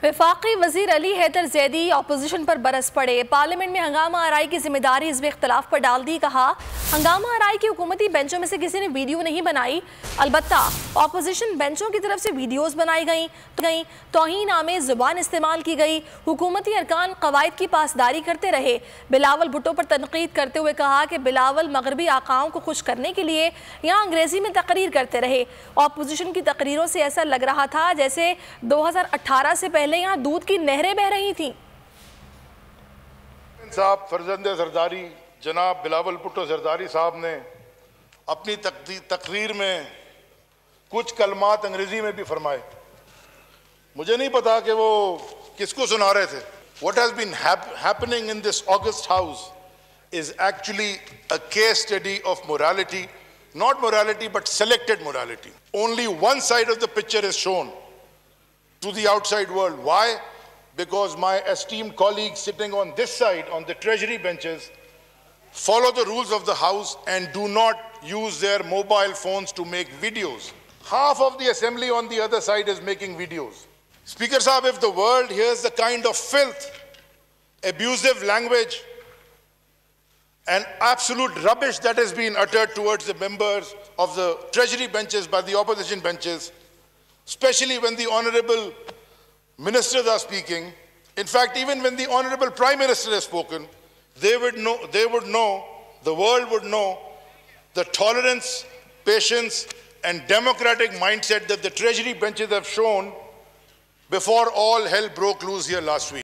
वफाकी वजीर अली हैदर जैदी अपोजिशन पर बरस पड़े। पार्लियामेंट में हंगामा आराई की जिम्मेदारी हिज़्ब इख्तिलाफ पर डाल दी। कहा, हंगामा आराई की हुकूमती बेंचों में से किसी ने वीडियो नहीं बनाई, अलबत्ता अपोजिशन बेंचों की तरफ से वीडियोज़ बनाई गई, तौहीन आमेज़ ज़ुबान इस्तेमाल की गई। हुकूमती अरकान कवायद की पासदारी करते रहे। बिलावल भुट्टो पर तनकीद करते हुए कहा कि बिलावल मगरबी आकाओं को खुश करने के लिए यहाँ अंग्रेज़ी में तकरीर करते रहे। अपोजिशन की तकरीरों से ऐसा लग रहा था जैसे 2018 से पहले यहाँ दूध की नहरें बह रही थी। साहब फरजंद जरदारी जनाब बिलावल भुट्टो जरदारी साहब ने अपनी तकरीर में कुछ कलमात अंग्रेजी में भी फरमाए। मुझे नहीं पता कि वो किसको सुना रहे थे। What has been happening in this August House is actually a case study of morality, not morality but selected morality. Only one side of the picture is shown to the outside world. Why? Because my esteemed colleagues sitting on this side, on the treasury benches, follow the rules of the House and do not use their mobile phones to make videos. Half of the assembly on the other side is making videos. Speaker Sahib, if the world hears the kind of filth, abusive language and absolute rubbish that has been uttered towards the members of the treasury benches by the opposition benches, especially when the honorable ministers are speaking. In fact, even when the honorable Prime Minister has spoken, the world would know the tolerance, patience, and democratic mindset that the treasury benches have shown before all hell broke loose here last week.